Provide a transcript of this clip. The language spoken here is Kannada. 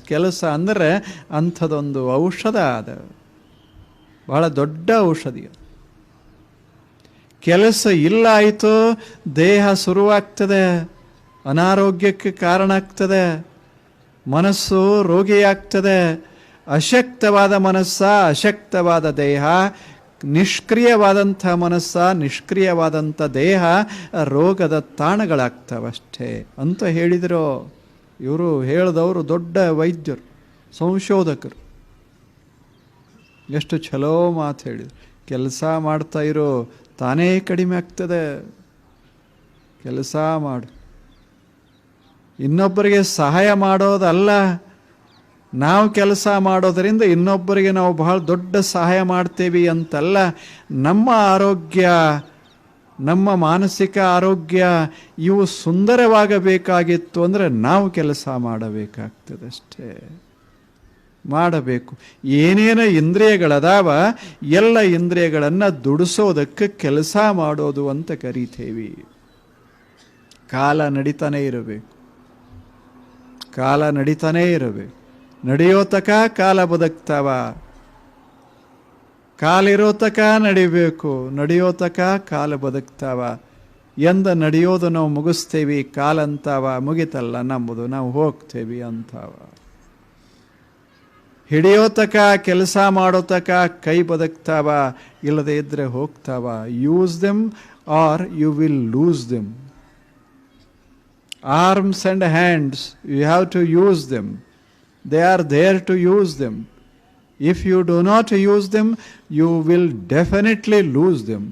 ಕೆಲಸ ಅಂದರೆ ಅಂಥದೊಂದು ಔಷಧ ಅದು, ಬಹಳ ದೊಡ್ಡ ಔಷಧಿ. ಕೆಲಸ ಇಲ್ಲ ಆಯಿತು, ದೇಹ ಶುರುವಾಗ್ತದೆ, ಅನಾರೋಗ್ಯಕ್ಕೆ ಕಾರಣ ಆಗ್ತದೆ, ಮನಸ್ಸು ರೋಗಿಯಾಗ್ತದೆ. ಅಶಕ್ತವಾದ ಮನಸ್ಸ, ಅಶಕ್ತವಾದ ದೇಹ, ನಿಷ್ಕ್ರಿಯವಾದಂಥ ಮನಸ್ಸ, ನಿಷ್ಕ್ರಿಯವಾದಂಥ ದೇಹ ರೋಗದ ತಾಣಗಳಾಗ್ತವಷ್ಟೇ ಅಂತ ಹೇಳಿದರು. ಇವರು ಹೇಳಿದವರು ದೊಡ್ಡ ವೈದ್ಯರು, ಸಂಶೋಧಕರು. ಎಷ್ಟು ಚಲೋ ಮಾತು ಹೇಳಿದರು. ಕೆಲಸ ಮಾಡ್ತಾ ಇರೋ, ತಾನೇ ಕಡಿಮೆ ಆಗ್ತದೆ. ಕೆಲಸ ಮಾಡು, ಇನ್ನೊಬ್ಬರಿಗೆ ಸಹಾಯ ಮಾಡೋದಲ್ಲ. ನಾವು ಕೆಲಸ ಮಾಡೋದರಿಂದ ಇನ್ನೊಬ್ಬರಿಗೆ ನಾವು ಬಹಳ ದೊಡ್ಡ ಸಹಾಯ ಮಾಡ್ತೇವೆ ಅಂತಲ್ಲ. ನಮ್ಮ ಆರೋಗ್ಯ, ನಮ್ಮ ಮಾನಸಿಕ ಆರೋಗ್ಯ ಇವು ಸುಂದರವಾಗಬೇಕಾಗಿತ್ತು ಅಂದರೆ ನಾವು ಕೆಲಸ ಮಾಡಬೇಕಾಗ್ತದೆ ಅಷ್ಟೇ. ಮಾಡಬೇಕು. ಏನೇನು ಇಂದ್ರಿಯಗಳದಾವ ಎಲ್ಲ ಇಂದ್ರಿಯಗಳನ್ನು ದುಡಿಸೋದಕ್ಕೆ ಕೆಲಸ ಮಾಡೋದು ಅಂತ ಕರಿತೇವೆ. ಕಾಲ ನಡೀತಾನೆ ಇರಬೇಕು, ಕಾಲ ನಡೀತಾನೇ ಇರಬೇಕು. ನಡೆಯೋ ತಕ ಕಾಲ ಬದುಕ್ತಾವ, ಕಾಲಿರೋ ತಕ ನಡಿಬೇಕು, ನಡೆಯೋ ತಕ ಕಾಲ ಬದುಕ್ತಾವ. ಎಂದ ನಡೆಯೋದು ನಾವು ಮುಗಿಸ್ತೇವಿ, ಕಾಲ ಅಂತಾವ ಮುಗಿತಲ್ಲ ನಂಬುದು, ನಾವು ಹೋಗ್ತೇವಿ ಅಂತಾವ. ಹಿಡಿಯೋ ತಕ, ಕೆಲಸ ಮಾಡೋ ತಕ ಕೈ ಬದುಕ್ತಾವ, ಇಲ್ಲದೆ ಇದ್ರೆ ಹೋಗ್ತಾವ. Use them or you will lose them. Arms and hands, you have to use them. They are there to use them. If you do not use them, you will definitely lose them.